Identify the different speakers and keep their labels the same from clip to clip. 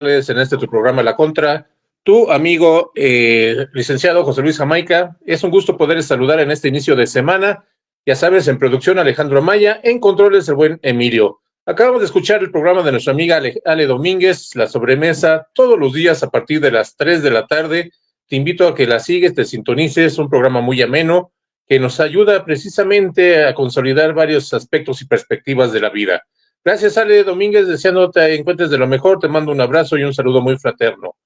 Speaker 1: En este tu programa La Contra, tu amigo licenciado José Luis Jamaica. Es un gusto poder saludar en este inicio de semana. Ya sabes, en producción Alejandro Maya, en controles el buen Emilio. Acabamos de escuchar el programa de nuestra amiga Ale Domínguez, La Sobremesa, todos los días a partir de las 3 de la tarde. Te invito a que la sigues, te sintonices, un programa muy ameno que nos ayuda precisamente a consolidar varios aspectos y perspectivas de la vida. Gracias, Ale Domínguez, deseando te encuentres de lo mejor, te mando un abrazo y un saludo muy fraterno.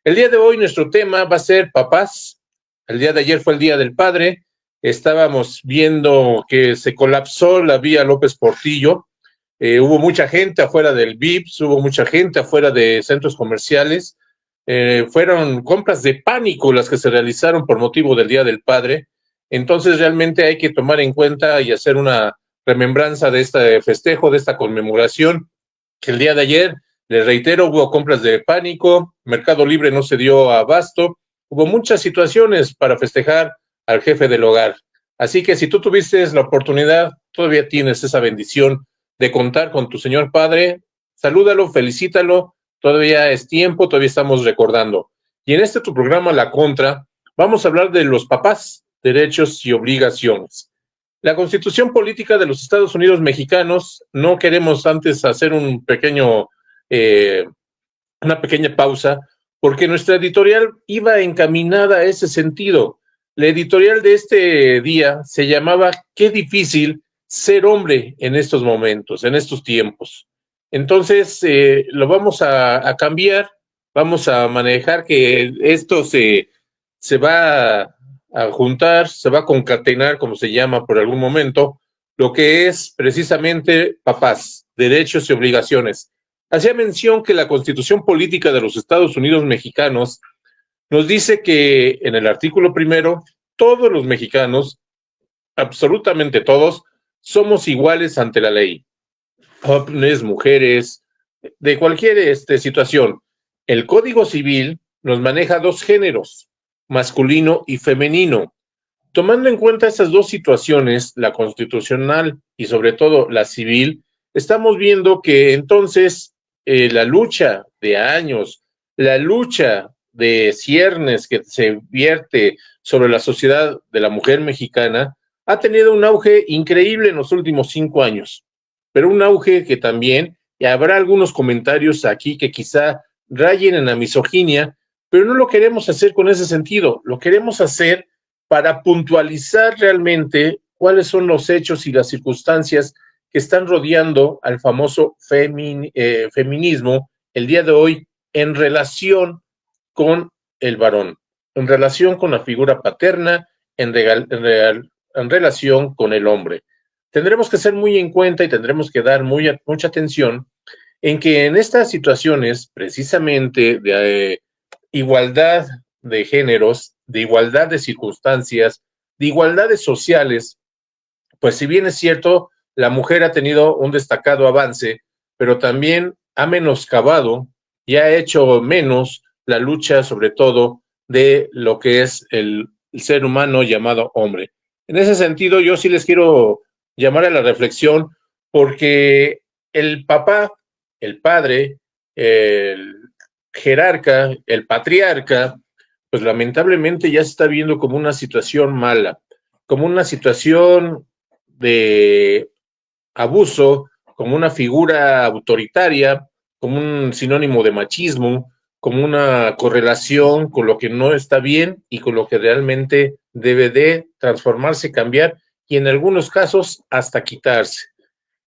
Speaker 1: El día de hoy nuestro tema va a ser papás. El día de ayer fue el Día del Padre, estábamos viendo que se colapsó la vía López Portillo, hubo mucha gente afuera del VIPS, hubo mucha gente afuera de centros comerciales, fueron compras de pánico las que se realizaron por motivo del Día del Padre, entonces realmente hay que tomar en cuenta y hacer una remembranza de este festejo, de esta conmemoración, que el día de ayer, les reitero, hubo compras de pánico, Mercado Libre no se dio abasto, hubo muchas situaciones para festejar al jefe del hogar. Así que si tú tuviste la oportunidad, todavía tienes esa bendición de contar con tu señor padre, salúdalo, felicítalo, todavía es tiempo, todavía estamos recordando. Y en este tu programa La Contra, vamos a hablar de los papás, derechos y obligaciones. La Constitución Política de los Estados Unidos Mexicanos, no queremos antes hacer una pequeña pausa, porque nuestra editorial iba encaminada a ese sentido. La editorial de este día se llamaba Qué difícil ser hombre en estos momentos, en estos tiempos. Entonces, lo vamos a cambiar, vamos a manejar que esto se va a juntar, se va a concatenar, como se llama por algún momento, lo que es precisamente papás, derechos y obligaciones. Hacía mención que la Constitución Política de los Estados Unidos Mexicanos nos dice que en el artículo primero, todos los mexicanos, absolutamente todos, somos iguales ante la ley. Hombres, mujeres, de cualquier situación. El Código Civil nos maneja dos géneros, masculino y femenino. Tomando en cuenta estas dos situaciones, la constitucional y sobre todo la civil, estamos viendo que entonces la lucha de años, la lucha de ciernes que se vierte sobre la sociedad de la mujer mexicana, ha tenido un auge increíble en los últimos 5 años, pero un auge que también, y habrá algunos comentarios aquí que quizá rayen en la misoginia, pero no lo queremos hacer con ese sentido, lo queremos hacer para puntualizar realmente cuáles son los hechos y las circunstancias que están rodeando al famoso feminismo el día de hoy en relación con el varón, en relación con la figura paterna, en relación con el hombre. Tendremos que ser muy en cuenta y tendremos que dar mucha atención en que en estas situaciones, precisamente de igualdad de géneros, de igualdad de circunstancias, de igualdades sociales, pues si bien es cierto, la mujer ha tenido un destacado avance, pero también ha menoscabado y ha hecho menos la lucha, sobre todo, de lo que es el ser humano llamado hombre. En ese sentido, yo sí les quiero llamar a la reflexión, porque el papá, el padre, el jerarca, el patriarca, pues lamentablemente ya se está viendo como una situación mala, como una situación de abuso, como una figura autoritaria, como un sinónimo de machismo, como una correlación con lo que no está bien y con lo que realmente debe de transformarse, cambiar y en algunos casos hasta quitarse.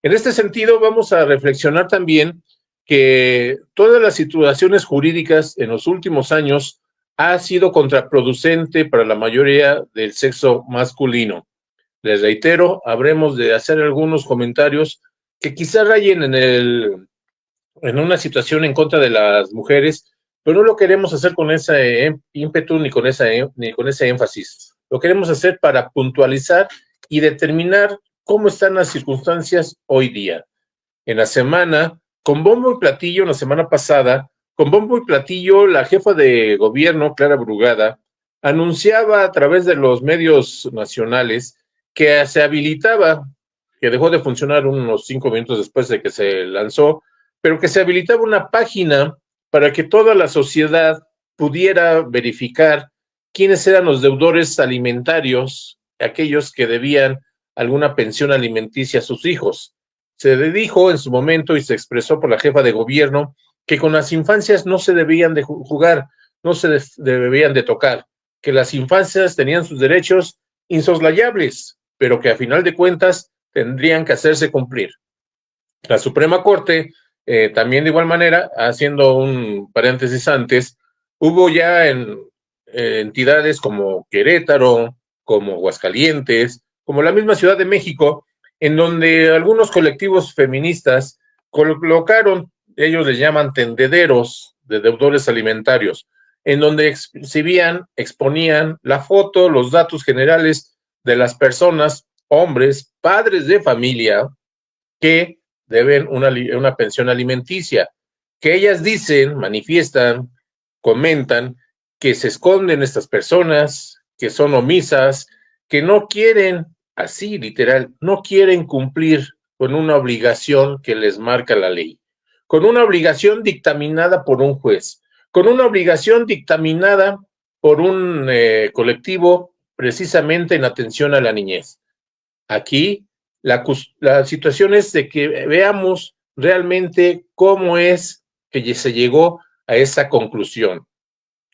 Speaker 1: En este sentido, vamos a reflexionar también que todas las situaciones jurídicas en los últimos años ha sido contraproducente para la mayoría del sexo masculino. Les reitero, habremos de hacer algunos comentarios que quizá rayen en una situación en contra de las mujeres, pero no lo queremos hacer con ese ímpetu ni con ese énfasis. Lo queremos hacer para puntualizar y determinar cómo están las circunstancias hoy día. En la semana, con bombo y platillo, la semana pasada, con bombo y platillo, la jefa de gobierno, Clara Brugada, anunciaba a través de los medios nacionales que se habilitaba, que dejó de funcionar unos 5 minutos después de que se lanzó, pero que se habilitaba una página para que toda la sociedad pudiera verificar quiénes eran los deudores alimentarios, aquellos que debían alguna pensión alimenticia a sus hijos. Se dijo en su momento y se expresó por la jefa de gobierno que con las infancias no se debían de jugar, no se debían de tocar, que las infancias tenían sus derechos insoslayables, pero que a final de cuentas tendrían que hacerse cumplir. La Suprema Corte, también de igual manera, haciendo un paréntesis antes, hubo ya en entidades como Querétaro, como Aguascalientes, como la misma Ciudad de México, en donde algunos colectivos feministas colocaron, ellos les llaman tendederos de deudores alimentarios, en donde exhibían, exponían la foto, los datos generales de las personas, hombres, padres de familia, que deben una pensión alimenticia, que ellas dicen, manifiestan, comentan que se esconden estas personas, que son omisas, que no quieren, así literal, no quieren cumplir con una obligación que les marca la ley, con una obligación dictaminada por un juez, con una obligación dictaminada por un colectivo precisamente en atención a la niñez. Aquí la situación es de que veamos realmente cómo es que se llegó a esa conclusión,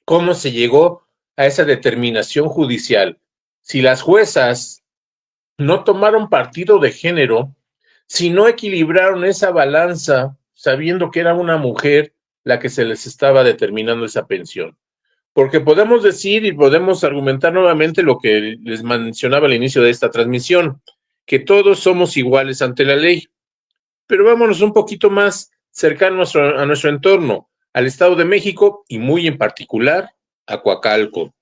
Speaker 1: cómo se llegó a esa determinación judicial. Si las juezas no tomaron partido de género, si no equilibraron esa balanza sabiendo que era una mujer la que se les estaba determinando esa pensión. Porque podemos decir y podemos argumentar nuevamente lo que les mencionaba al inicio de esta transmisión, que todos somos iguales ante la ley. Pero vámonos un poquito más cercano a nuestro entorno, al Estado de México y muy en particular a Coacalco.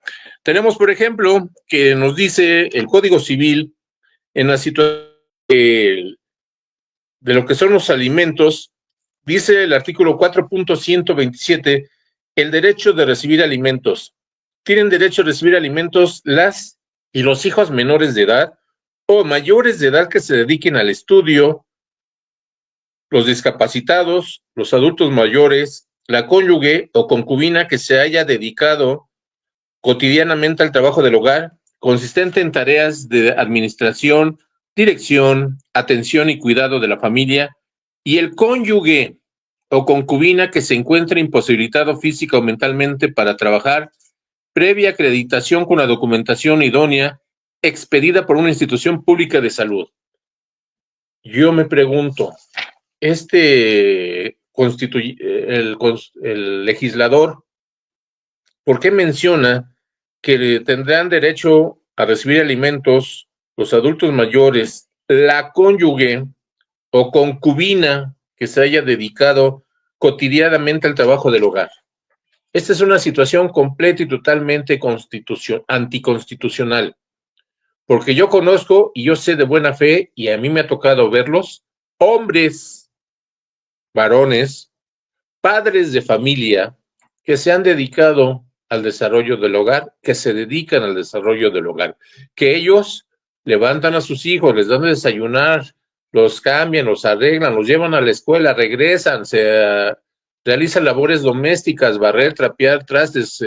Speaker 1: Tenemos, por ejemplo, que nos dice el Código Civil en la situación de lo que son los alimentos, dice el artículo 4.127, el derecho de recibir alimentos. Tienen derecho a recibir alimentos las y los hijos menores de edad o mayores de edad que se dediquen al estudio, los discapacitados, los adultos mayores, la cónyuge o concubina que se haya dedicado cotidianamente al trabajo del hogar, consistente en tareas de administración, dirección, atención y cuidado de la familia, y el cónyuge o concubina que se encuentre imposibilitado física o mentalmente para trabajar, previa acreditación con la documentación idónea expedida por una institución pública de salud. Yo me pregunto, el legislador, ¿por qué menciona que tendrán derecho a recibir alimentos los adultos mayores, la cónyuge o concubina que se haya dedicado cotidianamente al trabajo del hogar? Esta es una situación completa y totalmente anticonstitucional, porque yo conozco y yo sé de buena fe, y a mí me ha tocado verlos, hombres, varones, padres de familia que se han dedicado al desarrollo del hogar, que se dedican al desarrollo del hogar, que ellos levantan a sus hijos, les dan de desayunar, los cambian, los arreglan, los llevan a la escuela, regresan, se realizan labores domésticas, barrer, trapear, trastes,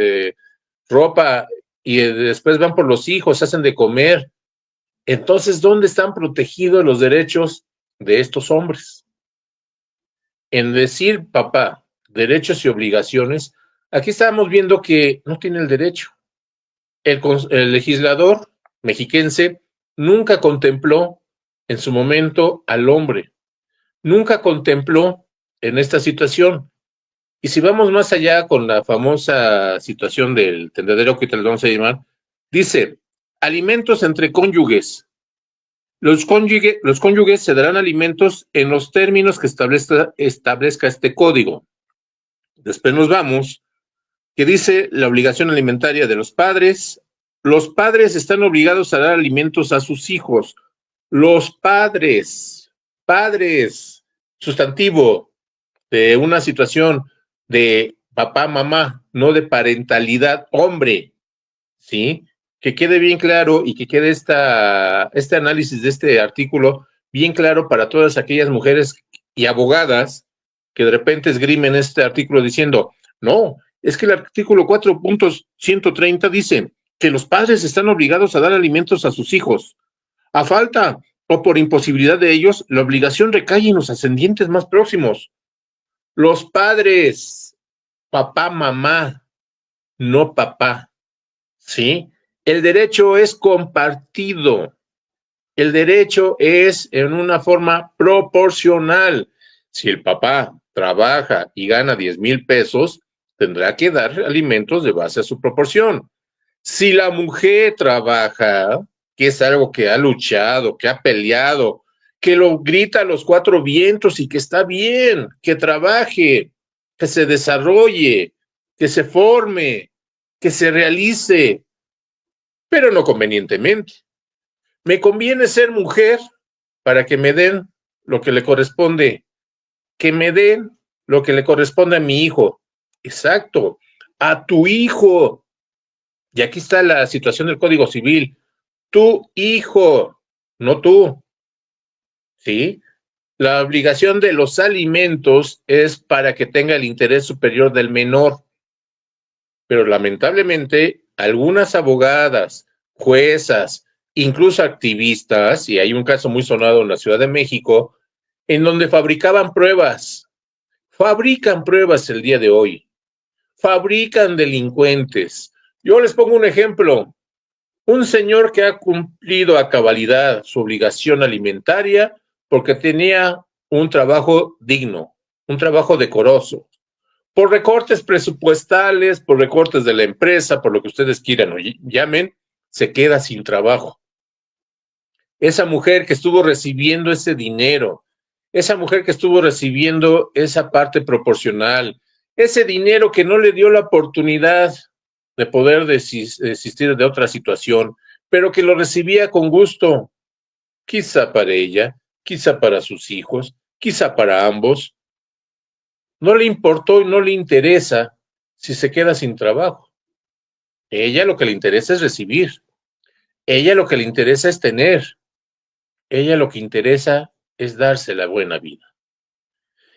Speaker 1: ropa, y después van por los hijos, hacen de comer. Entonces, ¿dónde están protegidos los derechos de estos hombres? En decir, papá, derechos y obligaciones, aquí estábamos viendo que no tiene el derecho. El legislador mexiquense nunca contempló en su momento al hombre, nunca contempló en esta situación. Y si vamos más allá con la famosa situación del tendedero que te lo vamos a llamar, dice, alimentos entre cónyuges. Los cónyuges se darán alimentos en los términos que establezca este código. Después nos vamos, que dice la obligación alimentaria de los padres. Los padres están obligados a dar alimentos a sus hijos. Los padres, sustantivo de una situación de papá, mamá, no de parentalidad, hombre, ¿sí? Que quede bien claro y que quede este análisis de este artículo bien claro para todas aquellas mujeres y abogadas que de repente esgrimen este artículo diciendo, no, es que el artículo 4.130 dice que los padres están obligados a dar alimentos a sus hijos. A falta o por imposibilidad de ellos, la obligación recae en los ascendientes más próximos. Los padres, papá, mamá, no papá, ¿sí? El derecho es compartido. El derecho es en una forma proporcional. Si el papá trabaja y gana 10,000 pesos, tendrá que dar alimentos de base a su proporción. Si la mujer trabaja, que es algo que ha luchado, que ha peleado, que lo grita a los cuatro vientos y que está bien, que trabaje, que se desarrolle, que se forme, que se realice, pero no convenientemente. Me conviene ser mujer para que me den lo que le corresponde, que me den lo que le corresponde a mi hijo. Exacto, a tu hijo. Y aquí está la situación del Código Civil. Tu hijo, no tú. ¿Sí? La obligación de los alimentos es para que tenga el interés superior del menor. Pero lamentablemente, algunas abogadas, juezas, incluso activistas, y hay un caso muy sonado en la Ciudad de México, en donde fabrican pruebas el día de hoy, fabrican delincuentes. Yo les pongo un ejemplo, un señor que ha cumplido a cabalidad su obligación alimentaria porque tenía un trabajo digno, un trabajo decoroso, por recortes presupuestales, por recortes de la empresa, por lo que ustedes quieran o llamen, se queda sin trabajo. Esa mujer que estuvo recibiendo ese dinero, esa mujer que estuvo recibiendo esa parte proporcional, ese dinero que no le dio la oportunidad de poder desistir de otra situación, pero que lo recibía con gusto, quizá para ella, quizá para sus hijos, quizá para ambos, no le importó y no le interesa si se queda sin trabajo. Ella lo que le interesa es recibir. Ella lo que le interesa es tener. Ella lo que interesa es darse la buena vida.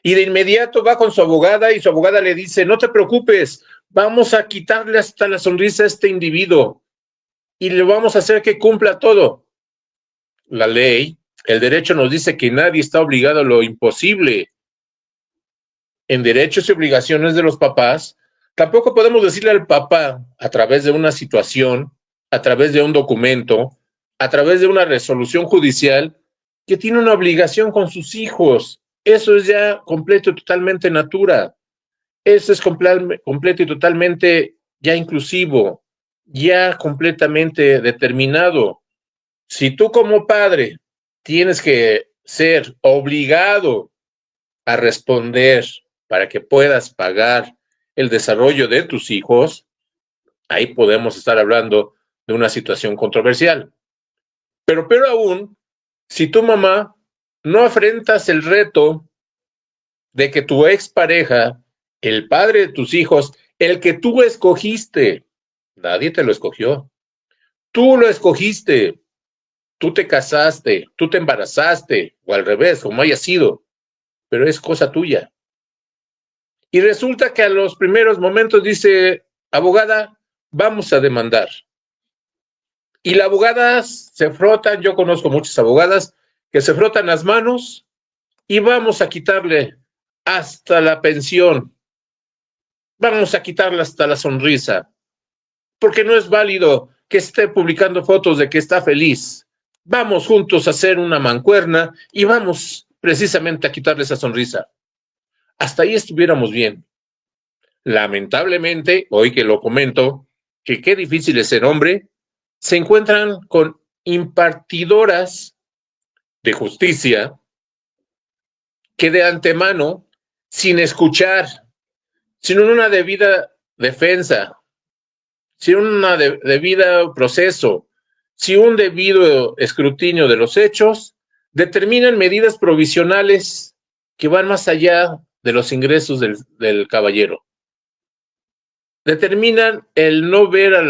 Speaker 1: Y de inmediato va con su abogada y su abogada le dice, no te preocupes, vamos a quitarle hasta la sonrisa a este individuo y le vamos a hacer que cumpla todo. La ley, el derecho nos dice que nadie está obligado a lo imposible. En derechos y obligaciones de los papás, tampoco podemos decirle al papá a través de una situación, a través de un documento, a través de una resolución judicial, que tiene una obligación con sus hijos. Eso es ya completo y totalmente natura. Eso es completo y totalmente ya inclusivo, ya completamente determinado. Si tú como padre tienes que ser obligado a responder para que puedas pagar el desarrollo de tus hijos, ahí podemos estar hablando de una situación controversial. Pero peor aún, si tu mamá no afrentas el reto de que tu expareja, el padre de tus hijos, el que tú escogiste, nadie te lo escogió, tú lo escogiste, tú te casaste, tú te embarazaste, o al revés, como haya sido, pero es cosa tuya. Y resulta que a los primeros momentos dice, abogada, vamos a demandar. Y las abogadas se frotan, yo conozco muchas abogadas que se frotan las manos y vamos a quitarle hasta la pensión, vamos a quitarle hasta la sonrisa, porque no es válido que esté publicando fotos de que está feliz. Vamos juntos a hacer una mancuerna y vamos precisamente a quitarle esa sonrisa. Hasta ahí estuviéramos bien. Lamentablemente, hoy que lo comento, que qué difícil es ser hombre, se encuentran con impartidoras de justicia que de antemano, sin escuchar, sin una debida defensa, sin un debido proceso, sin un debido escrutinio de los hechos, determinan medidas provisionales que van más allá de los ingresos del caballero. Determinan el no ver a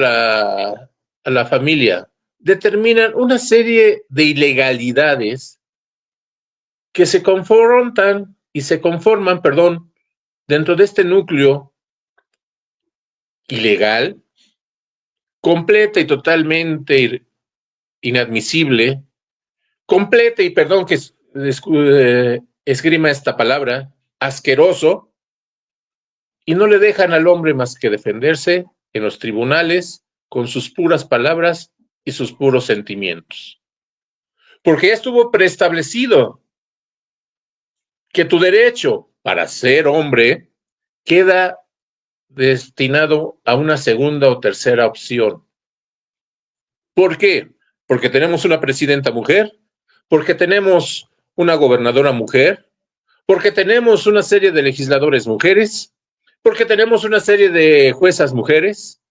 Speaker 1: la familia, determinan una serie de ilegalidades que se confrontan y se conforman, perdón, dentro de este núcleo ilegal, completa y totalmente inadmisible, completa y perdón que esgrima esta palabra, asqueroso, y no le dejan al hombre más que defenderse en los tribunales con sus puras palabras y sus puros sentimientos. Porque ya estuvo preestablecido que tu derecho para ser hombre queda destinado a una segunda o tercera opción. ¿Por qué? Porque tenemos una presidenta mujer, porque tenemos una gobernadora mujer, porque tenemos una serie de legisladores mujeres, porque tenemos una serie de juezas mujeres,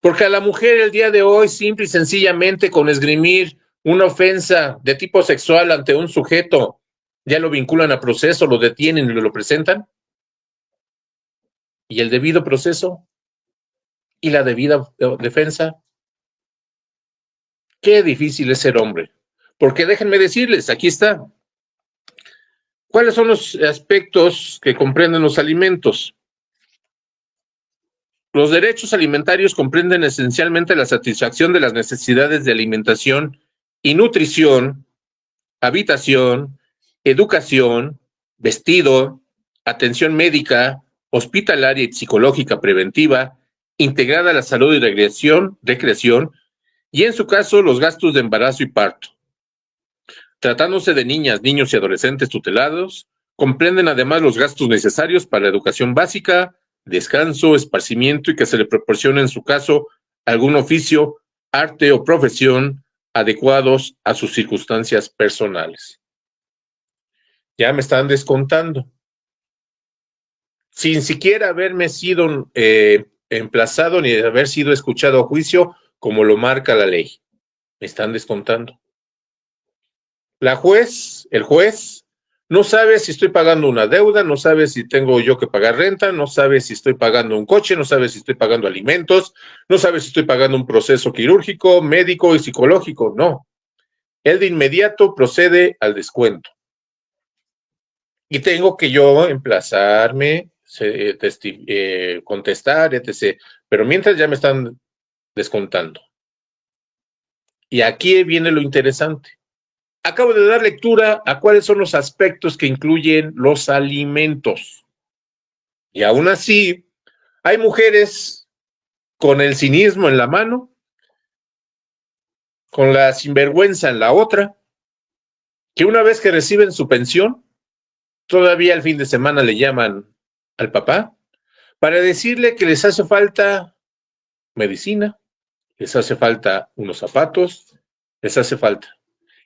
Speaker 1: porque a la mujer el día de hoy, simple y sencillamente con esgrimir una ofensa de tipo sexual ante un sujeto, ya lo vinculan a proceso, lo detienen y lo presentan. Y el debido proceso y la debida defensa. Qué difícil es ser hombre. Porque déjenme decirles, aquí está. ¿Cuáles son los aspectos que comprenden los alimentos? Los derechos alimentarios comprenden esencialmente la satisfacción de las necesidades de alimentación y nutrición, habitación, educación, vestido, atención médica, hospitalaria y psicológica preventiva, integrada a la salud y recreación, y en su caso los gastos de embarazo y parto. Tratándose de niñas, niños y adolescentes tutelados, comprenden además los gastos necesarios para la educación básica, descanso, esparcimiento y que se le proporcione en su caso algún oficio, arte o profesión adecuados a sus circunstancias personales. Ya me están descontando. Sin siquiera haberme sido emplazado ni haber sido escuchado a juicio como lo marca la ley. Me están descontando. El juez, no sabe si estoy pagando una deuda, no sabe si tengo yo que pagar renta, no sabe si estoy pagando un coche, no sabe si estoy pagando alimentos, no sabe si estoy pagando un proceso quirúrgico, médico y psicológico, no. Él de inmediato procede al descuento. Y tengo que yo emplazarme, contestar, etc. Pero mientras ya me están descontando. Y aquí viene lo interesante. Acabo de dar lectura a cuáles son los aspectos que incluyen los alimentos. Y aún así, hay mujeres con el cinismo en la mano, con la sinvergüenza en la otra, que una vez que reciben su pensión, todavía el fin de semana le llaman al papá para decirle que les hace falta medicina, les hace falta unos zapatos, les hace falta.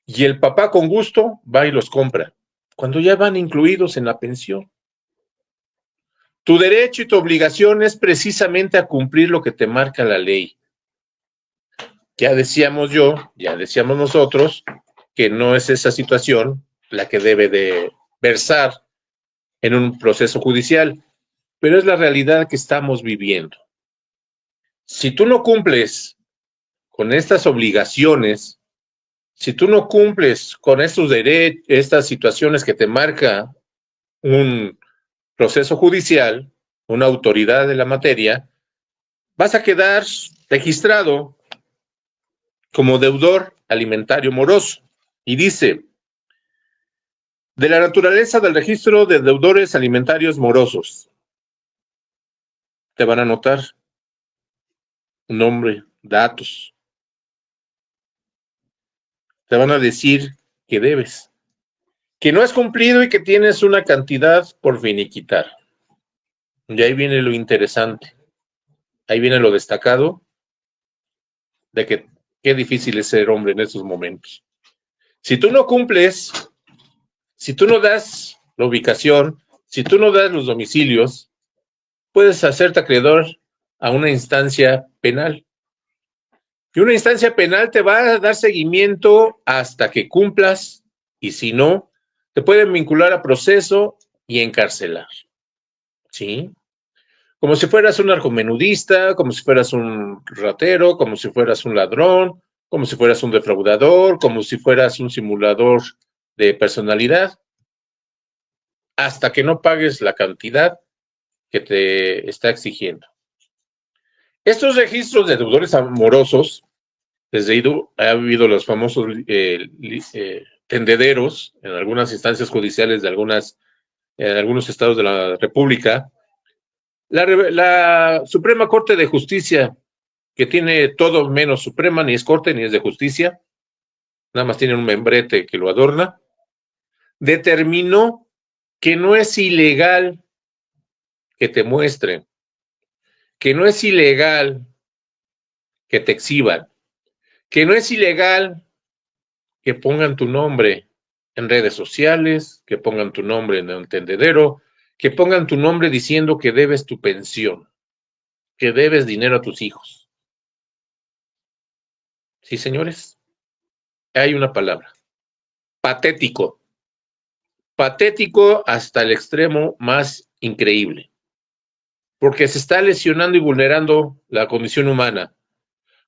Speaker 1: Y el papá con gusto va y los compra, cuando ya van incluidos en la pensión. Tu derecho y tu obligación es precisamente a cumplir lo que te marca la ley. Ya decíamos nosotros, que no es esa situación la que debe de versar en un proceso judicial, pero es la realidad que estamos viviendo. Si tú no cumples con estas obligaciones, si tú no cumples con estos derechos, estas situaciones que te marca un proceso judicial, una autoridad de la materia, vas a quedar registrado como deudor alimentario moroso. Y dice, de la naturaleza del registro de deudores alimentarios morosos, te van a anotar nombre, datos, te van a decir que debes, que no has cumplido y que tienes una cantidad por finiquitar. Y ahí viene lo interesante, ahí viene lo destacado de que qué difícil es ser hombre en estos momentos. Si tú no cumples, si tú no das la ubicación, si tú no das los domicilios, puedes hacerte acreedor a una instancia penal. Y una instancia penal te va a dar seguimiento hasta que cumplas, y si no, te pueden vincular a proceso y encarcelar. ¿Sí? Como si fueras un narcomenudista, como si fueras un ratero, como si fueras un ladrón, como si fueras un defraudador, como si fueras un simulador de personalidad. hasta que no pagues la cantidad que te está exigiendo. Estos registros de deudores amorosos, desde IDU, ha habido los famosos tendederos en algunas instancias judiciales de en algunos estados de la República. La Suprema Corte de Justicia, que tiene todo menos suprema, ni es corte ni es de justicia, nada más tiene un membrete que lo adorna, determinó que no es ilegal que te muestren, que no es ilegal que te exhiban, que no es ilegal que pongan tu nombre en redes sociales, que pongan tu nombre en el tendedero, que pongan tu nombre diciendo que debes tu pensión, que debes dinero a tus hijos. Sí, señores, hay una palabra: patético. Patético hasta el extremo más increíble, porque se está lesionando y vulnerando la condición humana.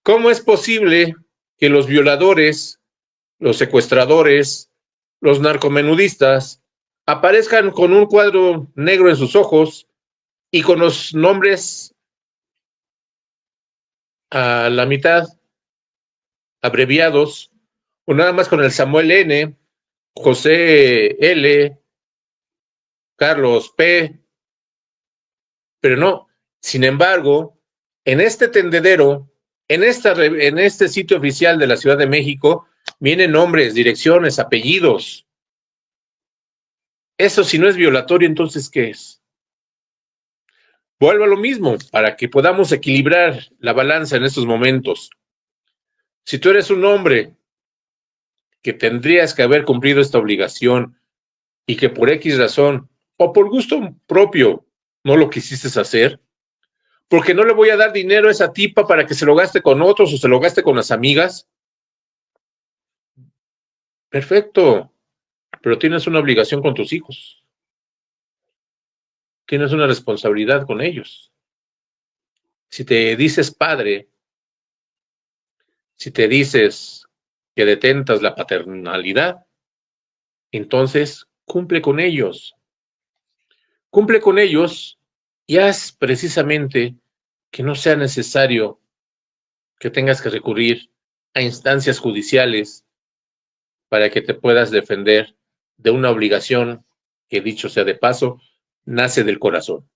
Speaker 1: ¿Cómo es posible que los violadores, los secuestradores, los narcomenudistas aparezcan con un cuadro negro en sus ojos y con los nombres a la mitad, abreviados, o nada más con el Samuel N, José L, Carlos P, pero no? Sin embargo, en este tendedero, en este sitio oficial de la Ciudad de México, vienen nombres, direcciones, apellidos. Eso, si no es violatorio, entonces ¿qué es? Vuelvo a lo mismo, para que podamos equilibrar la balanza en estos momentos. Si tú eres un hombre que tendrías que haber cumplido esta obligación y que por X razón o por gusto propio no lo quisiste hacer, porque no le voy a dar dinero a esa tipa para que se lo gaste con otros o se lo gaste con las amigas. Perfecto, pero tienes una obligación con tus hijos. Tienes una responsabilidad con ellos. Si te dices padre, si te dices que detentas la paternalidad, entonces cumple con ellos. Cumple con ellos y haz precisamente que no sea necesario que tengas que recurrir a instancias judiciales para que te puedas defender de una obligación que, dicho sea de paso, nace del corazón.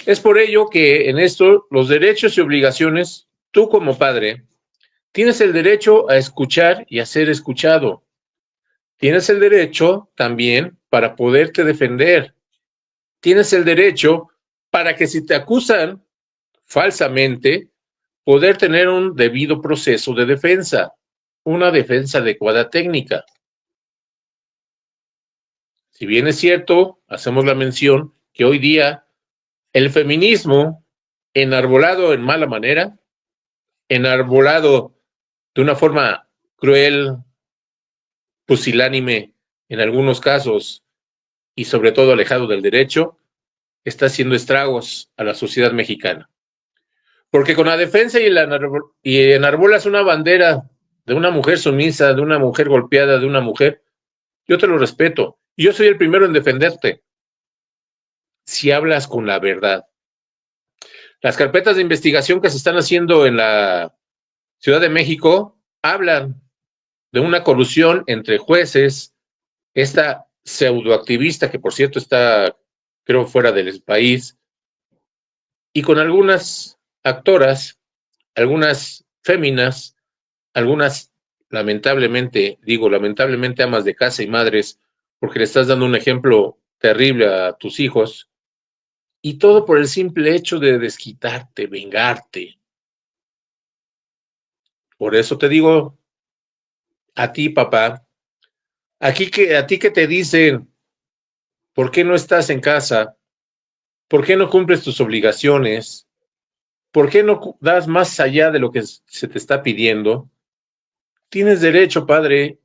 Speaker 1: Es por ello que en esto los derechos y obligaciones, tú como padre, tienes el derecho a escuchar y a ser escuchado. Tienes el derecho también para poderte defender. Tienes el derecho para que si te acusan falsamente, poder tener un debido proceso de defensa, una defensa adecuada técnica. Si bien es cierto, hacemos la mención que hoy día el feminismo, enarbolado en mala manera, enarbolado de una forma cruel, pusilánime en algunos casos y sobre todo alejado del derecho, está haciendo estragos a la sociedad mexicana. Porque con la defensa y enarbolas una bandera de una mujer sumisa, de una mujer golpeada, de una mujer, yo te lo respeto. Y yo soy el primero en defenderte. Si hablas con la verdad. Las carpetas de investigación que se están haciendo en la Ciudad de México hablan de una colusión entre jueces, esta pseudoactivista, que por cierto está, creo, fuera del país, y con algunas actoras, algunas féminas, algunas, lamentablemente, digo, lamentablemente amas de casa y madres, porque le estás dando un ejemplo terrible a tus hijos, y todo por el simple hecho de desquitarte, vengarte. Por eso te digo a ti, papá, a ti que te dicen, ¿por qué no estás en casa? ¿Por qué no cumples tus obligaciones? ¿Por qué no das más allá de lo que se te está pidiendo? Tienes derecho, padre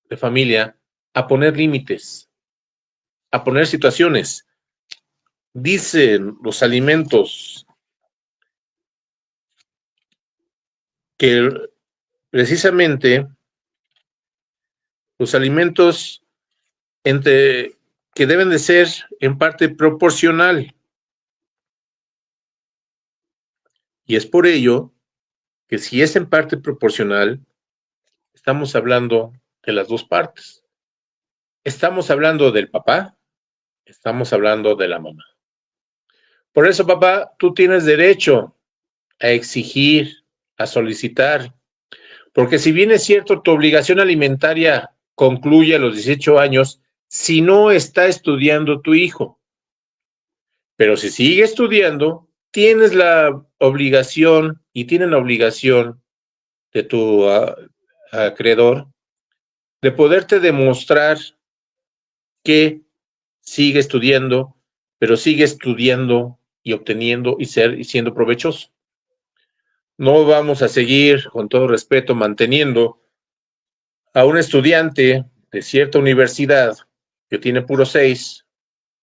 Speaker 1: de familia, a poner límites, a poner situaciones. Dicen los alimentos que precisamente los alimentos entre que deben de ser en parte proporcional. Y es por ello que si es en parte proporcional, estamos hablando de las dos partes. Estamos hablando del papá, estamos hablando de la mamá. Por eso, papá, tú tienes derecho a exigir, a solicitar, porque si bien es cierto, tu obligación alimentaria concluye a los 18 años, si no está estudiando tu hijo. Pero si sigue estudiando, tienes la obligación y tienen la obligación de tu acreedor de poderte demostrar que sigue estudiando, pero sigue estudiando y obteniendo y siendo provechoso. No vamos a seguir, con todo respeto, manteniendo a un estudiante de cierta universidad que tiene puro 6,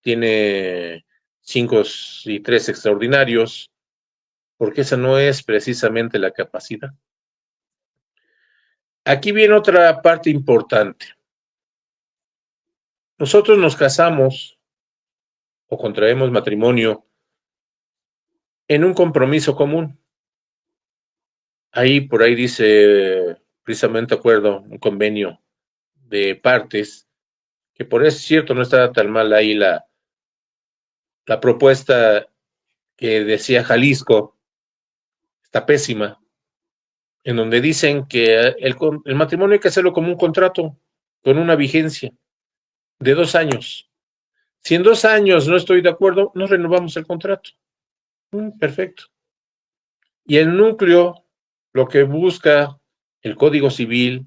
Speaker 1: tiene 5 y 3 extraordinarios, porque esa no es precisamente la capacidad. Aquí viene otra parte importante. Nosotros nos casamos o contraemos matrimonio en un compromiso común. Ahí, por ahí dice, precisamente acuerdo, un convenio de partes, que por eso es cierto, no está tan mal ahí la propuesta que decía Jalisco, está pésima, en donde dicen que el matrimonio hay que hacerlo como un contrato, con una vigencia de 2 años. Si en 2 años no estoy de acuerdo, no renovamos el contrato. Perfecto. Y el núcleo, lo que busca el Código Civil,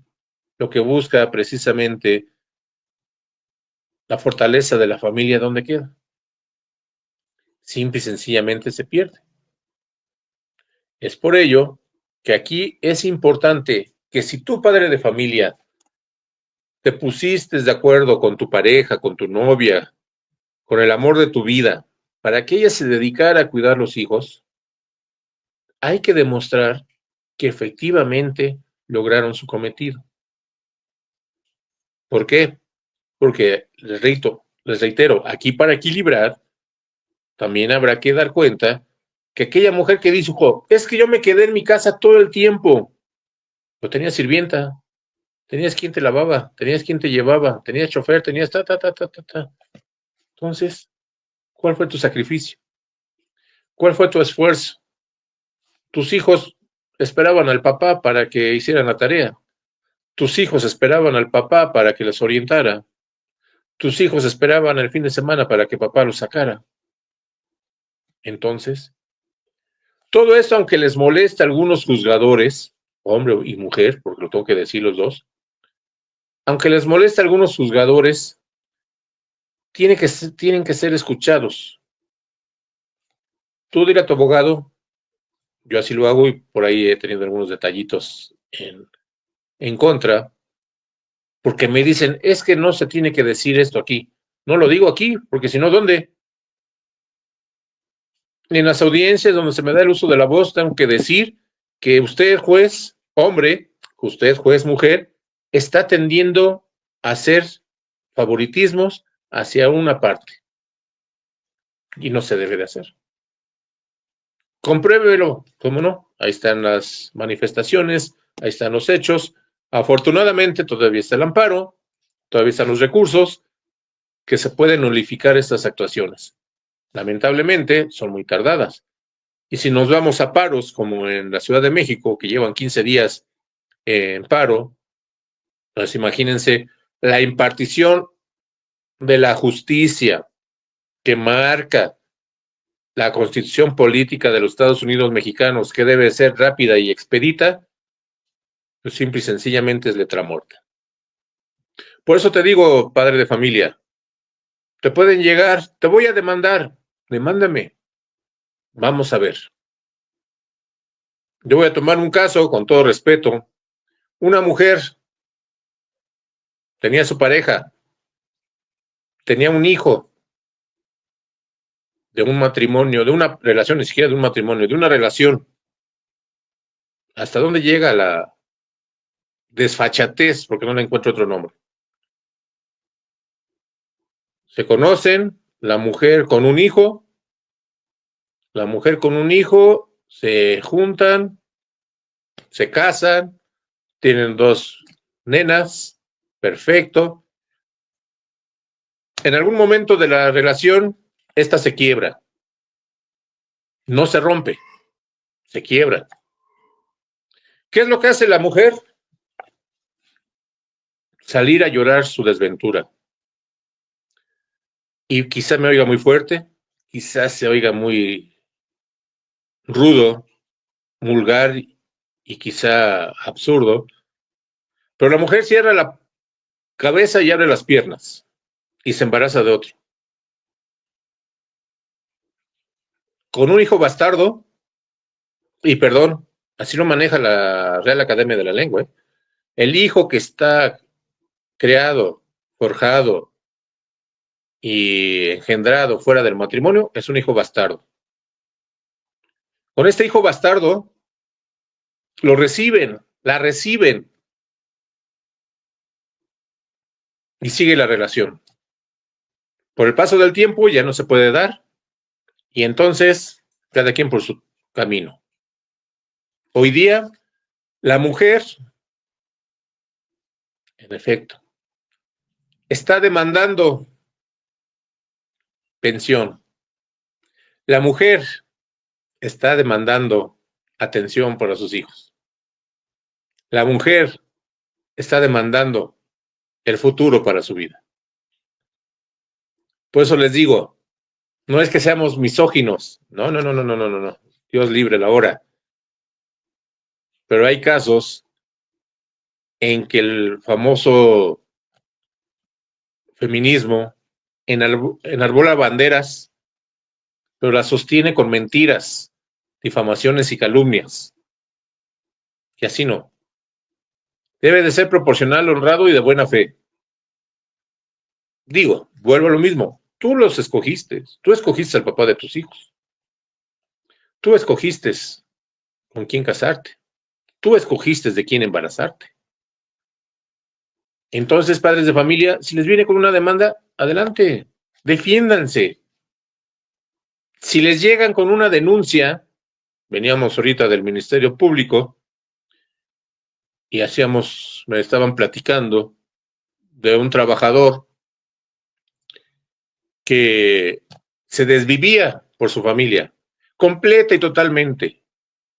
Speaker 1: lo que busca precisamente la fortaleza de la familia, ¿dónde queda? Simple y sencillamente se pierde. Es por ello que aquí es importante que si tú, padre de familia, te pusiste de acuerdo con tu pareja, con tu novia, con el amor de tu vida, para que ella se dedicara a cuidar los hijos, hay que demostrar que efectivamente lograron su cometido. ¿Por qué? Porque les reitero, aquí para equilibrar, también habrá que dar cuenta que aquella mujer que dijo, es que yo me quedé en mi casa todo el tiempo, no tenías sirvienta, tenías quien te lavaba, tenías quien te llevaba, tenías chofer, tenías ta, ta, ta, ta, ta, ta. Entonces, ¿cuál fue tu sacrificio? ¿Cuál fue tu esfuerzo? Tus hijos esperaban al papá para que hicieran la tarea. Tus hijos esperaban al papá para que les orientara. Tus hijos esperaban el fin de semana para que papá los sacara. Entonces, todo esto, aunque les moleste a algunos juzgadores, hombre y mujer, porque lo tengo que decir los dos, aunque les moleste a algunos juzgadores, tienen que ser escuchados. Tú dile a tu abogado, yo así lo hago y por ahí he tenido algunos detallitos en contra, porque me dicen, es que no se tiene que decir esto aquí. No lo digo aquí, porque si no, ¿dónde? En las audiencias donde se me da el uso de la voz, tengo que decir que usted, juez, hombre, usted, juez, mujer, está tendiendo a hacer favoritismos hacia una parte. Y no se debe de hacer. Compruébelo, ¿cómo no? Ahí están las manifestaciones, ahí están los hechos. Afortunadamente todavía está el amparo, todavía están los recursos que se pueden nulificar estas actuaciones. Lamentablemente son muy tardadas. Y si nos vamos a paros, como en la Ciudad de México, que llevan 15 días en paro, pues imagínense la impartición de la justicia que marca la constitución política de los Estados Unidos mexicanos, que debe ser rápida y expedita, pues simple y sencillamente es letra muerta. Por eso te digo, padre de familia, te pueden llegar, te voy a demandar, demándame. Vamos a ver. Yo voy a tomar un caso, con todo respeto. Una mujer tenía su pareja, tenía un hijo de un matrimonio, de una relación, ni siquiera de un matrimonio, de una relación. ¿Hasta dónde llega la desfachatez? Porque no le encuentro otro nombre. Se conocen, la mujer con un hijo, se juntan, se casan, tienen 2 nenas, perfecto. En algún momento de la relación, esta se quiebra, no se rompe, se quiebra. ¿Qué es lo que hace la mujer? Salir a llorar su desventura. Y quizá me oiga muy fuerte, quizás se oiga muy rudo, vulgar y quizá absurdo, pero la mujer cierra la cabeza y abre las piernas y se embaraza de otro. Con un hijo bastardo, y perdón, así lo maneja la Real Academia de la Lengua, ¿eh? El hijo que está creado, forjado y engendrado fuera del matrimonio es un hijo bastardo. Con este hijo bastardo lo reciben, la reciben y sigue la relación. Por el paso del tiempo ya no se puede dar y entonces cada quien por su camino. Hoy día la mujer, en efecto, está demandando pensión. La mujer está demandando atención para sus hijos. La mujer está demandando el futuro para su vida. Por eso les digo, no es que seamos misóginos, no, no, no, no, no, no, no, Dios libre la hora. Pero hay casos en que el famoso feminismo enarbola banderas, pero las sostiene con mentiras, difamaciones y calumnias. Y así no. Debe de ser proporcional, honrado y de buena fe. Digo, vuelvo a lo mismo. Tú los escogiste. Tú escogiste al papá de tus hijos. Tú escogiste con quién casarte. Tú escogiste de quién embarazarte. Entonces, padres de familia, si les viene con una demanda, adelante, defiéndanse. Si les llegan con una denuncia, veníamos ahorita del Ministerio Público y me estaban platicando de un trabajador que se desvivía por su familia, completa y totalmente,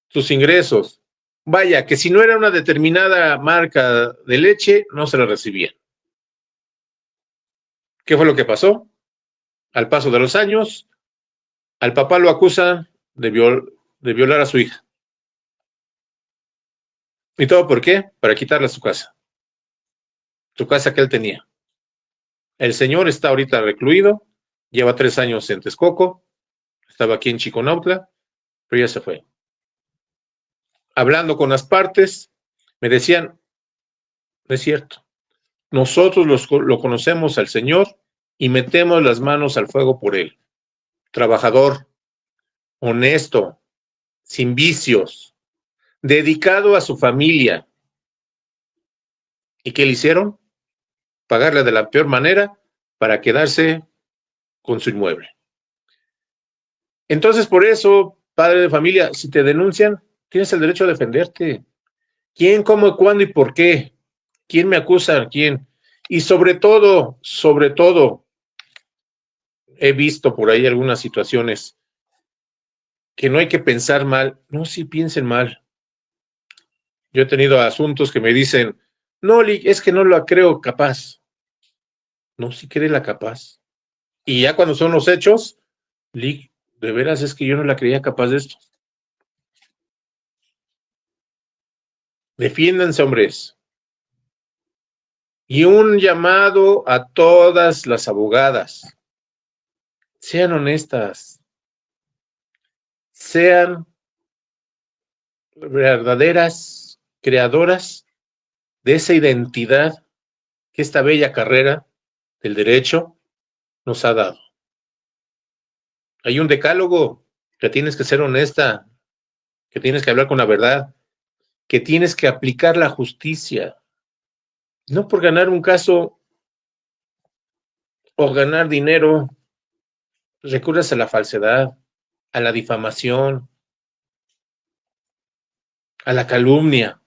Speaker 1: sus ingresos. Vaya, que si no era una determinada marca de leche, no se la recibía. ¿Qué fue lo que pasó? Al paso de los años, al papá lo acusan de violar a su hija. ¿Y todo por qué? Para quitarle su casa que él tenía. El señor está ahorita recluido, lleva 3 años en Texcoco, estaba aquí en Chiconautla, pero ya se fue. Hablando con las partes, me decían, no es cierto, nosotros lo conocemos al señor y metemos las manos al fuego por él. Trabajador, honesto, sin vicios, dedicado a su familia. ¿Y qué le hicieron? Pagarle de la peor manera para quedarse con su inmueble. Entonces, por eso, padre de familia, si te denuncian, tienes el derecho a defenderte. ¿Quién, cómo, cuándo y por qué? ¿Quién me acusa a quién? Y sobre todo, he visto por ahí algunas situaciones que no hay que pensar mal. No, sí piensen mal. Yo he tenido asuntos que me dicen, no, es que no la creo capaz. No, sí cree la capaz. Y ya cuando son los hechos, de veras es que yo no la creía capaz de esto. Defiéndanse, hombres. Y un llamado a todas las abogadas. Sean honestas. Sean verdaderas creadoras de esa identidad que esta bella carrera del derecho nos ha dado. Hay un decálogo que tienes que ser honesta, que tienes que hablar con la verdad, que tienes que aplicar la justicia. No por ganar un caso o ganar dinero, recurres a la falsedad, a la difamación, a la calumnia.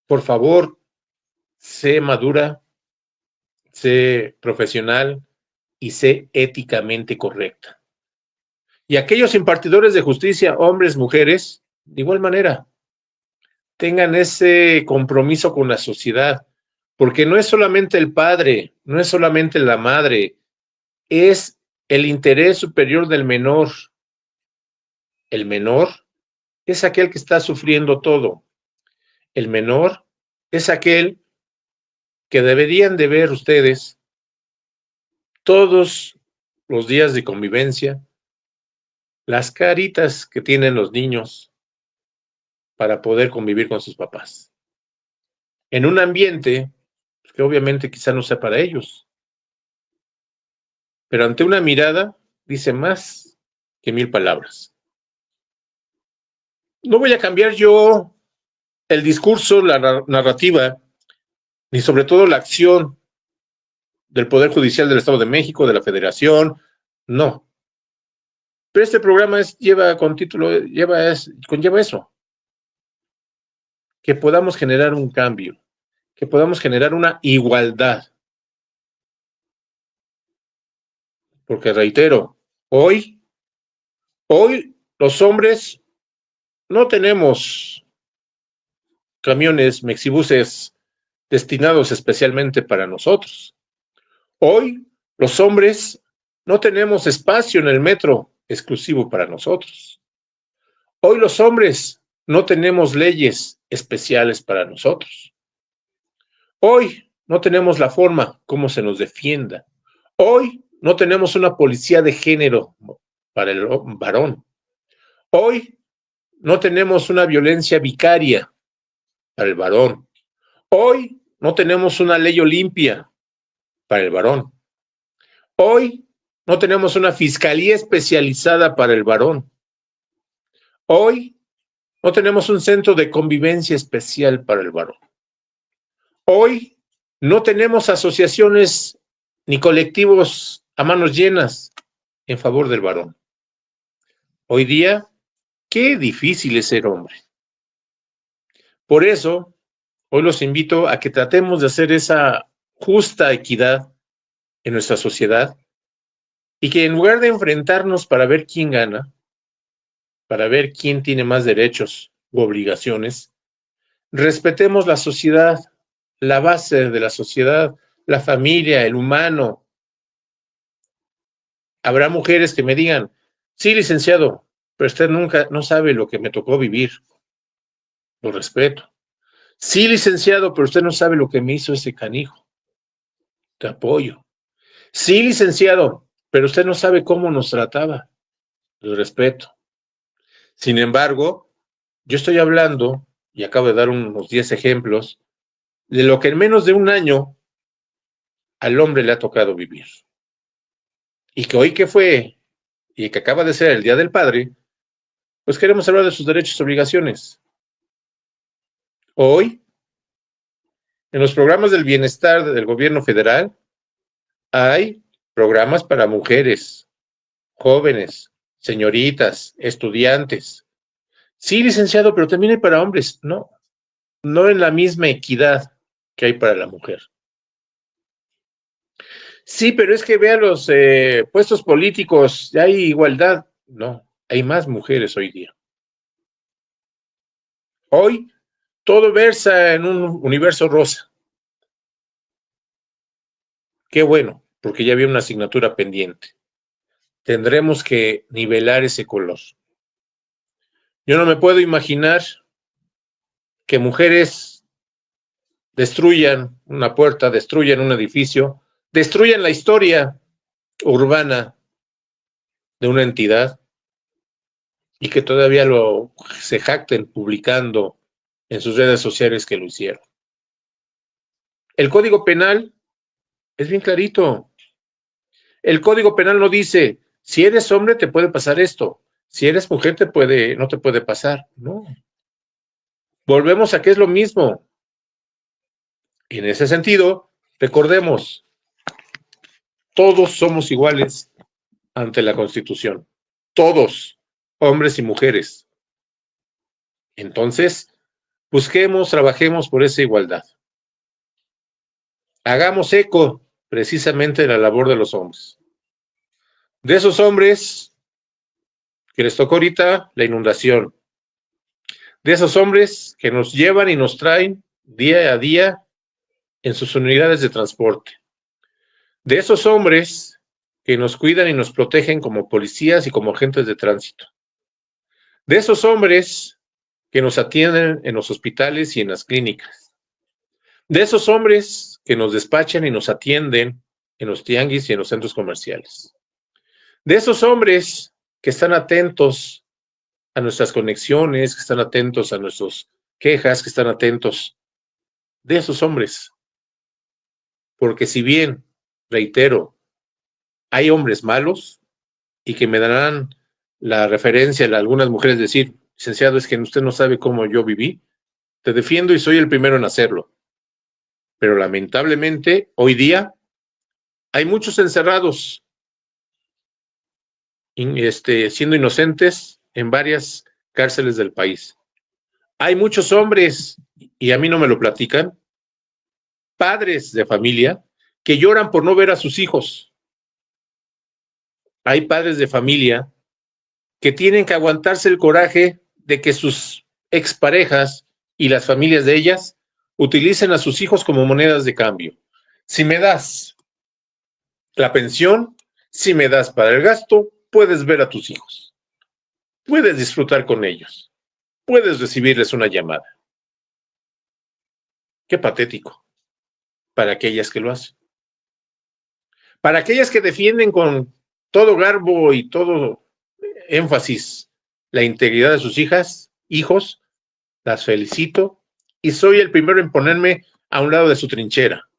Speaker 1: Por favor, sé madura, sé profesional y sé éticamente correcta. Y aquellos impartidores de justicia, hombres, mujeres, de igual manera, tengan ese compromiso con la sociedad, porque no es solamente el padre, no es solamente la madre, es el interés superior del menor. El menor es aquel que está sufriendo todo. El menor es aquel que deberían de ver ustedes todos los días de convivencia, las caritas que tienen los niños para poder convivir con sus papás. En un ambiente que obviamente quizá no sea para ellos, pero ante una mirada dice más que 1000 palabras. No voy a cambiar yo el discurso, la narrativa, ni sobre todo la acción del Poder Judicial del Estado de México, de la Federación, no. Pero este programa conlleva eso, que podamos generar un cambio, que podamos generar una igualdad. Porque reitero, hoy los hombres no tenemos camiones, mexibuses destinados especialmente para nosotros. Hoy los hombres no tenemos espacio en el metro exclusivo para nosotros. Hoy los hombres no tenemos leyes especiales para nosotros. Hoy no tenemos la forma como se nos defienda. Hoy no tenemos una policía de género para el varón. Hoy no tenemos una violencia vicaria para el varón. Hoy no tenemos una ley Olimpia para el varón. Hoy no tenemos una fiscalía especializada para el varón. Hoy no tenemos un centro de convivencia especial para el varón. Hoy no tenemos asociaciones ni colectivos a manos llenas en favor del varón. Hoy día, qué difícil es ser hombre. Por eso, hoy los invito a que tratemos de hacer esa justa equidad en nuestra sociedad y que en lugar de enfrentarnos para ver quién gana, para ver quién tiene más derechos u obligaciones, respetemos la sociedad, la base de la sociedad, la familia, el humano. Habrá mujeres que me digan, sí, licenciado, pero usted nunca no sabe lo que me tocó vivir. Lo respeto. Sí, licenciado, pero usted no sabe lo que me hizo ese canijo. Te apoyo. Sí, licenciado, pero usted no sabe cómo nos trataba. Lo respeto. Sin embargo, yo estoy hablando, y acabo de dar unos 10 ejemplos, de lo que en menos de un año al hombre le ha tocado vivir. Y que hoy que fue, y que acaba de ser el Día del Padre, pues queremos hablar de sus derechos y obligaciones. Hoy, en los programas del bienestar del gobierno federal, hay programas para mujeres, jóvenes, señoritas, estudiantes. Sí, licenciado, pero también hay para hombres. No, no en la misma equidad que hay para la mujer. Sí, pero es que vea los puestos políticos, ya hay igualdad. No, hay más mujeres hoy día. Hoy todo versa en un universo rosa. Qué bueno, porque ya había una asignatura pendiente. Tendremos que nivelar ese color. Yo no me puedo imaginar que mujeres destruyan una puerta, destruyan un edificio, destruyan la historia urbana de una entidad y que todavía se jacten publicando en sus redes sociales que lo hicieron. El Código Penal es bien clarito. El Código Penal no dice, si eres hombre te puede pasar esto, si eres mujer no te puede pasar. No. Volvemos a que es lo mismo. En ese sentido, recordemos, todos somos iguales ante la Constitución. Todos, hombres y mujeres. Entonces, busquemos, trabajemos por esa igualdad. Hagamos eco precisamente de la labor de los hombres. De esos hombres que les tocó ahorita la inundación. De esos hombres que nos llevan y nos traen día a día en sus unidades de transporte. De esos hombres que nos cuidan y nos protegen como policías y como agentes de tránsito. De esos hombres que nos atienden en los hospitales y en las clínicas. De esos hombres que nos despachan y nos atienden en los tianguis y en los centros comerciales. De esos hombres que están atentos a nuestras conexiones, que están atentos a nuestras quejas, que están atentos. De esos hombres. Porque si bien, reitero, hay hombres malos y que me darán la referencia a algunas mujeres decir, licenciado, es que usted no sabe cómo yo viví, te defiendo y soy el primero en hacerlo. Pero lamentablemente, hoy día, hay muchos encerrados, siendo inocentes en varias cárceles del país. Hay muchos hombres, y a mí no me lo platican, padres de familia, que lloran por no ver a sus hijos. Hay padres de familia que tienen que aguantarse el coraje de que sus exparejas y las familias de ellas utilicen a sus hijos como monedas de cambio. Si me das la pensión, si me das para el gasto, puedes ver a tus hijos, puedes disfrutar con ellos, puedes recibirles una llamada. Qué patético para aquellas que lo hacen. Para aquellas que defienden con todo garbo y todo énfasis la integridad de sus hijos, las felicito y soy el primero en ponerme a un lado de su trinchera.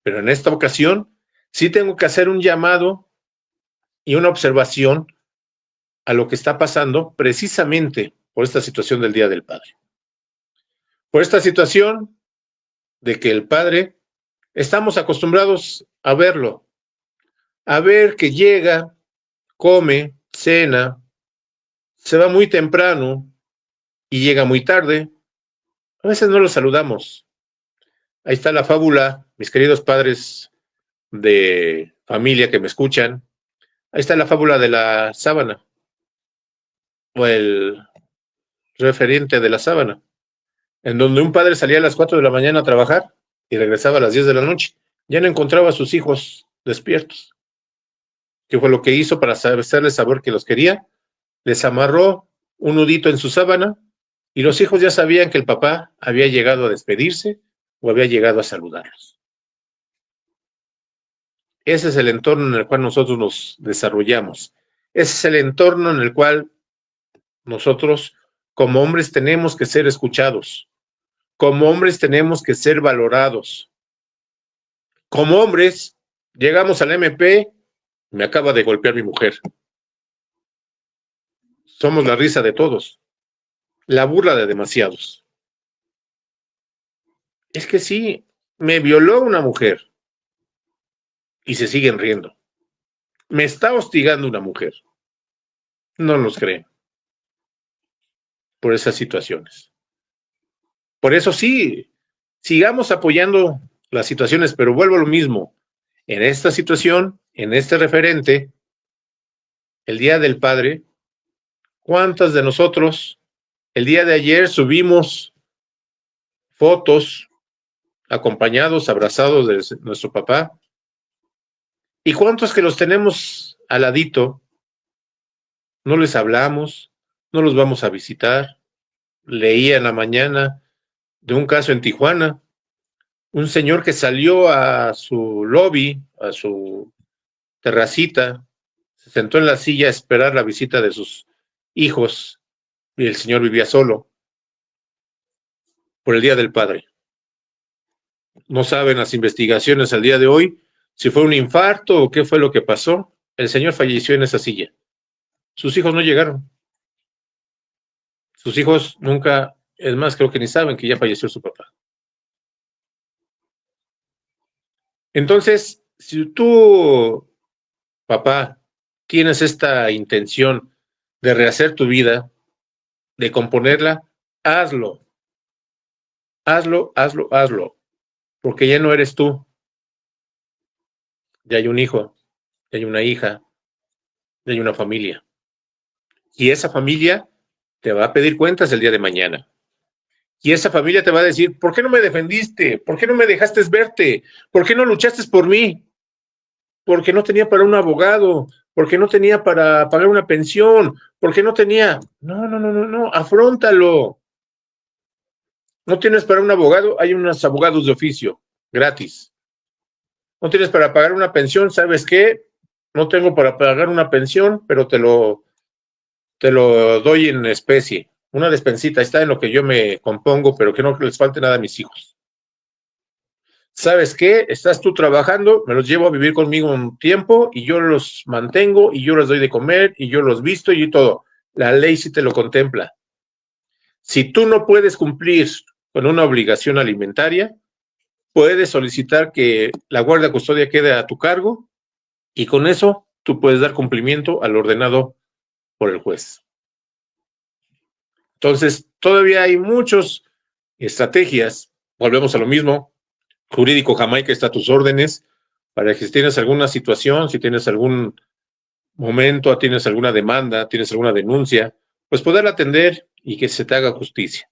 Speaker 1: Pero en esta ocasión sí tengo que hacer un llamado y una observación a lo que está pasando precisamente por esta situación del Día del Padre. Por esta situación de que el padre, estamos acostumbrados a verlo, a ver que llega, come, cena, se va muy temprano y llega muy tarde. A veces no lo saludamos. Ahí está la fábula, mis queridos padres de familia que me escuchan. Ahí está la fábula de la sábana, o el referente de la sábana, en donde un padre salía a las 4 de la mañana a trabajar y regresaba a las 10 de la noche. Ya no encontraba a sus hijos despiertos. ¿Qué fue lo que hizo para hacerles saber que los quería? Les amarró un nudito en su sábana y los hijos ya sabían que el papá había llegado a despedirse o había llegado a saludarlos. Ese es el entorno en el cual nosotros nos desarrollamos. Ese es el entorno en el cual nosotros, como hombres, tenemos que ser escuchados. Como hombres, tenemos que ser valorados. Como hombres, llegamos al MP, me acaba de golpear mi mujer. Somos la risa de todos, la burla de demasiados. Es que sí, me violó una mujer y se siguen riendo. Me está hostigando una mujer. No nos creen por esas situaciones. Por eso sí, sigamos apoyando las situaciones, pero vuelvo a lo mismo. En esta situación, en este referente, el Día del Padre, ¿cuántas de nosotros el día de ayer subimos fotos acompañados, abrazados de nuestro papá? ¿Y cuántos que los tenemos al ladito no les hablamos, no los vamos a visitar? Leía en la mañana de un caso en Tijuana, un señor que salió a su lobby, a su terracita, se sentó en la silla a esperar la visita de sus hijos y el señor vivía solo por el Día del Padre. No saben las investigaciones al día de hoy si fue un infarto o qué fue lo que pasó. El señor falleció en esa silla. Sus hijos no llegaron. Sus hijos nunca, es más, creo que ni saben que ya falleció su papá. Entonces, Si tú, papá, tienes esta intención de rehacer tu vida, de componerla, hazlo, hazlo, porque ya no eres tú, ya hay un hijo, ya hay una hija, ya hay una familia. Y esa familia te va a pedir cuentas el día de mañana. Y esa familia te va a decir, ¿por qué no me defendiste? ¿Por qué no me dejaste verte? ¿Por qué no luchaste por mí? Porque no tenía para un abogado, porque no tenía para pagar una pensión, porque no tenía. No, afróntalo. No tienes para un abogado, hay unos abogados de oficio, gratis. No tienes para pagar una pensión, ¿sabes qué? No tengo para pagar una pensión, pero te lo doy en especie. Una despensita, está en lo que yo me compongo, pero que no les falte nada a mis hijos. ¿Sabes qué? Estás tú trabajando, me los llevo a vivir conmigo un tiempo y yo los mantengo y yo les doy de comer y yo los visto y todo. La ley sí te lo contempla. Si tú no puedes cumplir con una obligación alimentaria, puedes solicitar que la guardia custodia quede a tu cargo y con eso tú puedes dar cumplimiento al ordenado por el juez. Entonces, todavía hay muchas estrategias, volvemos a lo mismo, Jurídico Jamaica está a tus órdenes, para que si tienes alguna situación, si tienes algún momento, tienes alguna demanda, tienes alguna denuncia, pues poder atender y que se te haga justicia.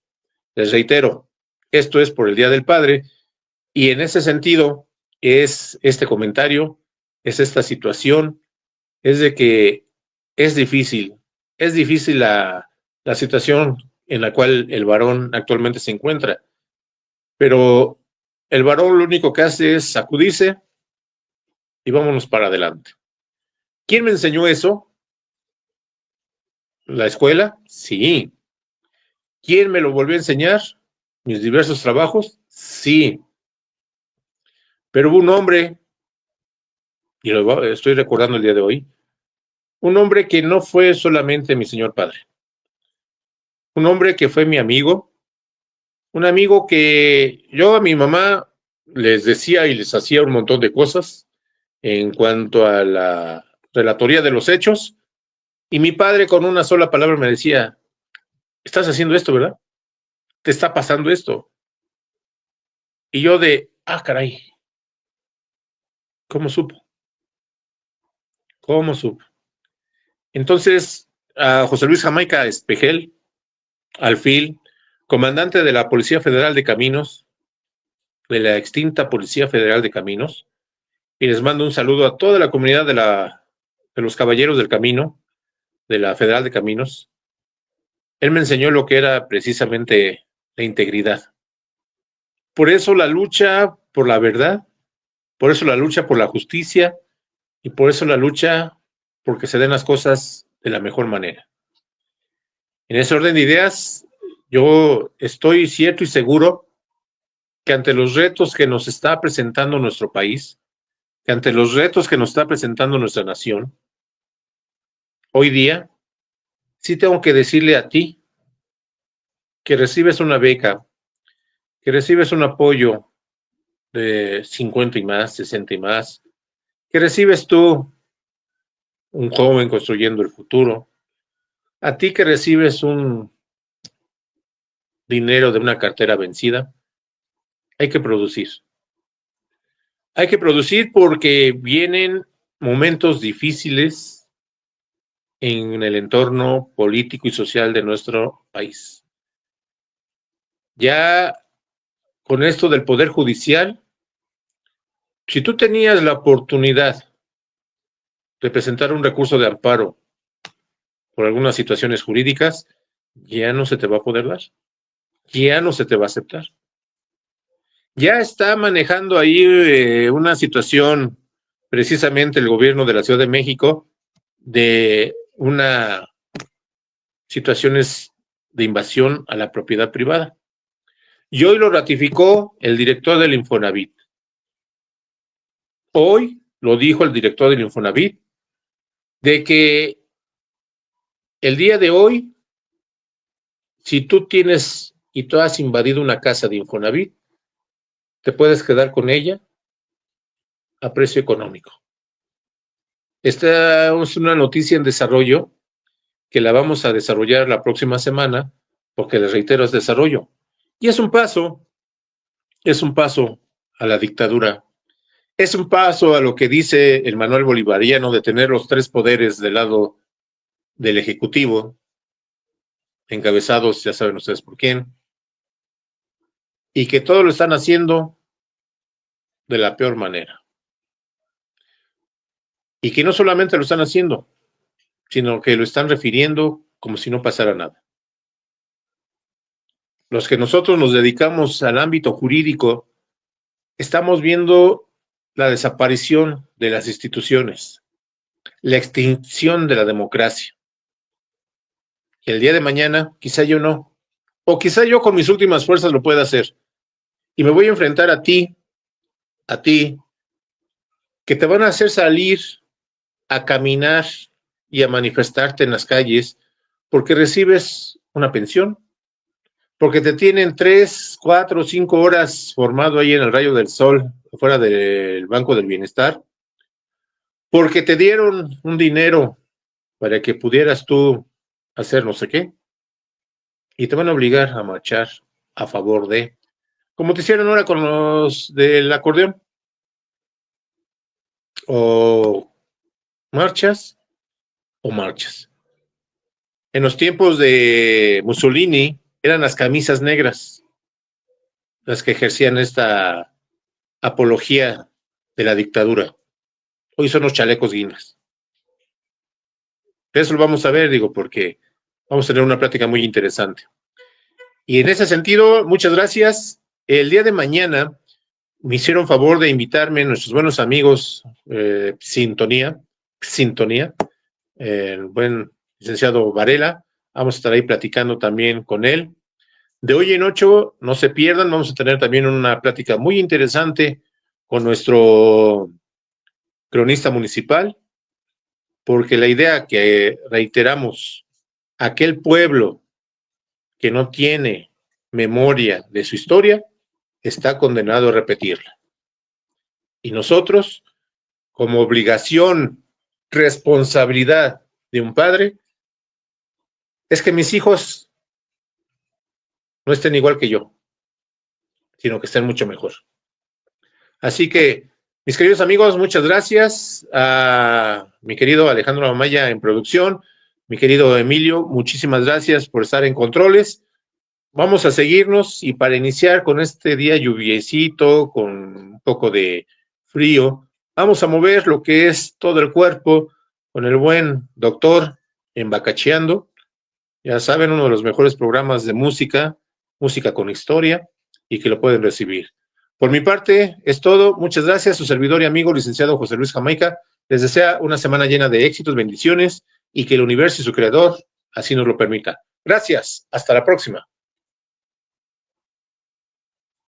Speaker 1: Les reitero, esto es por el Día del Padre y en ese sentido es este comentario, es esta situación, es de que es difícil la situación en la cual el varón actualmente se encuentra, pero el varón lo único que hace es sacudirse y vámonos para adelante. ¿Quién me enseñó eso? ¿La escuela? Sí. ¿Quién me lo volvió a enseñar? ¿Mis diversos trabajos? Sí. Pero hubo un hombre, y lo estoy recordando el día de hoy, un hombre que no fue solamente mi señor padre, un hombre que fue mi amigo, un amigo que yo a mi mamá les decía y les hacía un montón de cosas en cuanto a la relatoría de los hechos, y mi padre con una sola palabra me decía, estás haciendo esto, ¿verdad? Te está pasando esto. Y yo de, caray, ¿cómo supo? ¿Cómo supo? Entonces, a José Luis Jamaica Espejel, alfil, comandante de la Policía Federal de Caminos, de la extinta Policía Federal de Caminos, y les mando un saludo a toda la comunidad de los Caballeros del Camino, de la Federal de Caminos. Él me enseñó lo que era precisamente la integridad. Por eso la lucha por la verdad, por eso la lucha por la justicia y por eso la lucha porque se den las cosas de la mejor manera. En ese orden de ideas, yo estoy cierto y seguro que ante los retos que nos está presentando nuestro país, que ante los retos que nos está presentando nuestra nación, hoy día, sí tengo que decirle a ti que recibes una beca, que recibes un apoyo de 50 y más, 60 y más, que recibes tú, un joven construyendo el futuro, a ti que recibes un dinero de una cartera vencida, hay que producir. Hay que producir porque vienen momentos difíciles en el entorno político y social de nuestro país. Ya con esto del Poder Judicial, si tú tenías la oportunidad de presentar un recurso de amparo por algunas situaciones jurídicas, ya no se te va a poder dar, ya no se te va a aceptar. Ya está manejando ahí una situación, precisamente el gobierno de la Ciudad de México, de una situaciones de invasión a la propiedad privada. Y hoy lo ratificó el director del Infonavit. Hoy lo dijo el director del Infonavit, de que el día de hoy, si tú tienes y tú has invadido una casa de Infonavit, te puedes quedar con ella a precio económico. Esta es una noticia en desarrollo que la vamos a desarrollar la próxima semana, porque les reitero, es desarrollo. Y es un paso a la dictadura. Es un paso a lo que dice el manual bolivariano de tener los tres poderes del lado del Ejecutivo, encabezados, ya saben ustedes por quién, y que todo lo están haciendo de la peor manera. Y que no solamente lo están haciendo, sino que lo están refiriendo como si no pasara nada. Los que nosotros nos dedicamos al ámbito jurídico, estamos viendo la desaparición de las instituciones, la extinción de la democracia. Y el día de mañana, quizá yo no, o quizá yo con mis últimas fuerzas lo pueda hacer. Y me voy a enfrentar a ti, que te van a hacer salir a caminar y a manifestarte en las calles porque recibes una pensión, porque te tienen 3, 4, 5 horas formado ahí en el rayo del sol, fuera del Banco del Bienestar, porque te dieron un dinero para que pudieras tú hacer no sé qué, y te van a obligar a marchar a favor de, como te hicieron ahora con los del acordeón, o marchas o marchas. En los tiempos de Mussolini eran las camisas negras las que ejercían esta apología de la dictadura. Hoy son los chalecos guinas. Eso lo vamos a ver, digo, porque vamos a tener una plática muy interesante. Y en ese sentido, muchas gracias. El día de mañana me hicieron favor de invitarme nuestros buenos amigos Sintonía, el buen licenciado Varela. Vamos a estar ahí platicando también con él. De hoy en 8, no se pierdan, vamos a tener también una plática muy interesante con nuestro cronista municipal, porque la idea que reiteramos, aquel pueblo que no tiene memoria de su historia, está condenado a repetirla. Y nosotros, como obligación, responsabilidad de un padre, es que mis hijos no estén igual que yo, sino que estén mucho mejor. Así que, mis queridos amigos, muchas gracias a mi querido Alejandro Amaya en producción, mi querido Emilio, muchísimas gracias por estar en controles. Vamos a seguirnos y para iniciar con este día lluviecito, con un poco de frío, vamos a mover lo que es todo el cuerpo con el buen doctor Embacacheando. Ya saben, uno de los mejores programas de música, música con historia, y que lo pueden recibir. Por mi parte, es todo. Muchas gracias. Su servidor y amigo, licenciado José Luis Jamaica, les desea una semana llena de éxitos, bendiciones, y que el universo y su creador así nos lo permita. Gracias. Hasta la próxima.